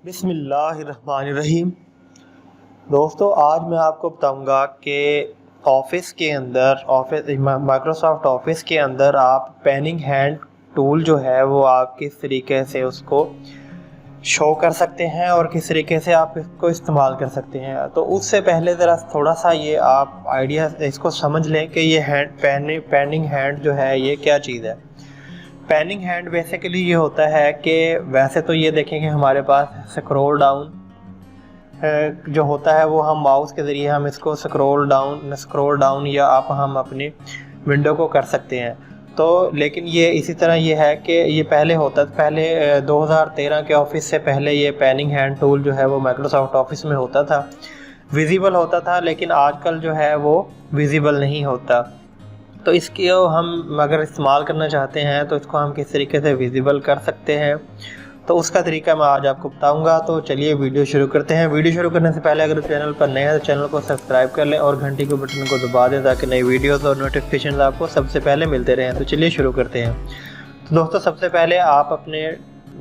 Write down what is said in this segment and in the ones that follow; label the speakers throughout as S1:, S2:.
S1: बिस्मिल्लाहिर्रहमानिर्रहीम। दोस्तों, आज मैं आपको बताऊंगा कि ऑफ़िस के अंदर माइक्रोसॉफ्ट ऑफ़िस के अंदर आप पेनिंग हैंड टूल जो है वो आप किस तरीके से उसको शो कर सकते हैं और किस तरीके से आप इसको इस्तेमाल कर सकते हैं। तो उससे पहले ज़रा थोड़ा सा ये आप आइडिया इसको समझ लें कि ये पेनिंग हैंड जो है ये क्या चीज़ है। पेनिंग हैंड बेसिकली ये होता है कि वैसे तो ये देखेंगे हमारे पास स्क्रॉल डाउन जो होता है वो हम माउस के ज़रिए हम इसको स्क्रॉल डाउन या आप हम अपनी विंडो को कर सकते हैं। तो लेकिन ये इसी तरह ये है कि ये पहले 2013 के ऑफिस से पहले ये पेनिंग हैंड टूल जो है वो माइक्रोसॉफ्ट ऑफिस में होता था, विजिबल होता था, लेकिन आजकल जो है वो विजिबल नहीं होता। तो इसकी हम अगर इस्तेमाल करना चाहते हैं तो इसको हम किस तरीके से विजिबल कर सकते हैं, तो उसका तरीका मैं आज आपको बताऊंगा। तो चलिए वीडियो शुरू करते हैं। वीडियो शुरू करने से पहले अगर चैनल पर नए हैं तो चैनल को सब्सक्राइब कर लें और घंटी के बटन को दबा दें ताकि नई वीडियोस और नोटिफिकेशन आपको सबसे पहले मिलते रहें। तो चलिए शुरू करते हैं। तो दोस्तों, सबसे पहले आप अपने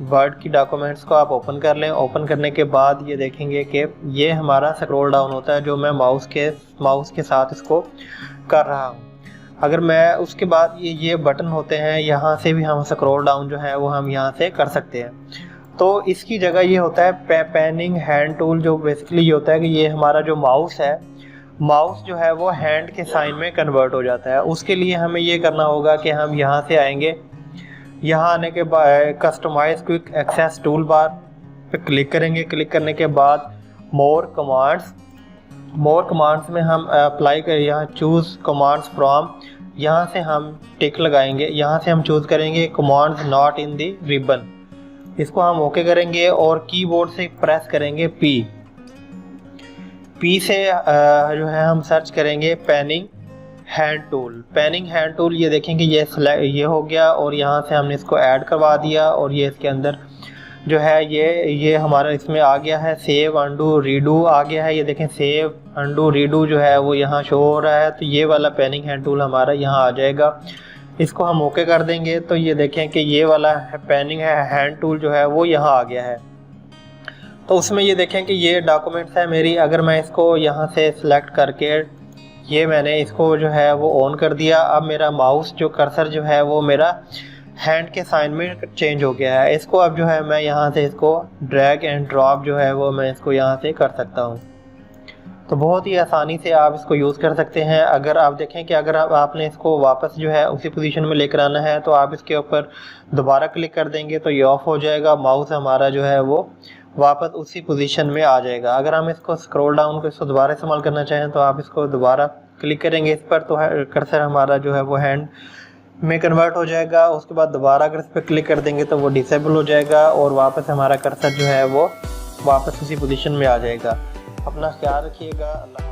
S1: वर्ड की डॉक्यूमेंट्स को आप ओपन कर लें। ओपन करने के बाद ये देखेंगे कि ये हमारा स्क्रॉल डाउन होता है जो मैं माउस के साथ इसको कर रहा हूँ। अगर मैं उसके बाद ये बटन होते हैं, यहाँ से भी हम स्क्रॉल डाउन जो है वो हम यहाँ से कर सकते हैं। तो इसकी जगह ये होता है पेनिंग हैंड टूल, जो बेसिकली ये होता है कि ये हमारा जो माउस जो है वो हैंड के साइन में कन्वर्ट हो जाता है। उसके लिए हमें ये करना होगा कि हम यहाँ से आएंगे, यहाँ आने के बाद customize quick access toolbar पे क्लिक करेंगे। क्लिक करने के बाद मोर कमांड्स में हम अप्लाई कर यहाँ चूज़ कमांड्स फ्रॉम, यहाँ से हम टिक लगाएंगे। यहाँ से हम चूज़ करेंगे commands not in the ribbon, इसको हम ओके करेंगे और कीबोर्ड से प्रेस करेंगे पी से जो है हम सर्च करेंगे पेनिंग हैंड टूल। ये देखेंगे ये हो गया और यहाँ से हमने इसको ऐड करवा दिया और ये इसके अंदर जो है ये हमारा इसमें आ गया है। सेव अंडू रीडू आ गया है। ये देखें सेव अंडू रीडू जो है वो यहाँ शो हो रहा है। तो ये वाला पेनिंग हैंड टूल हमारा यहाँ आ जाएगा। इसको हम ओके कर देंगे तो ये देखें कि ये वाला पेनिंग हैंड टूल जो है वो यहाँ आ गया है। तो उसमें ये देखें कि ये डॉक्यूमेंट्स है मेरी। अगर मैं इसको यहाँ से सिलेक्ट करके ये मैंने इसको जो है वो ऑन कर दिया, अब मेरा माउस जो कर्सर जो है वो मेरा हैंड के साइन में चेंज हो गया है। इसको अब जो है मैं यहाँ से इसको ड्रैग एंड ड्रॉप जो है वो मैं इसको यहाँ से कर सकता हूँ। तो बहुत ही आसानी से आप इसको यूज़ कर सकते हैं। अगर आप देखें कि अगर आपने इसको वापस जो है उसी पोजीशन में लेकर आना है तो आप इसके ऊपर दोबारा क्लिक कर देंगे तो ये ऑफ हो जाएगा। माउस हमारा जो है वो वापस उसी पोजीशन में आ जाएगा। अगर हम इसको स्क्रॉल डाउन को इसको दोबारा इस्तेमाल करना चाहें तो आप इसको दोबारा क्लिक करेंगे इस पर, तो कर्सर हमारा जो है वो हैंड में कन्वर्ट हो जाएगा। उसके बाद दोबारा अगर इस पर क्लिक कर देंगे तो वो डिसेबल हो जाएगा और वापस हमारा कर्सर जो है वो वापस उसी पोजीशन में आ जाएगा। अपना ख्याल रखिएगा। अल्लाह।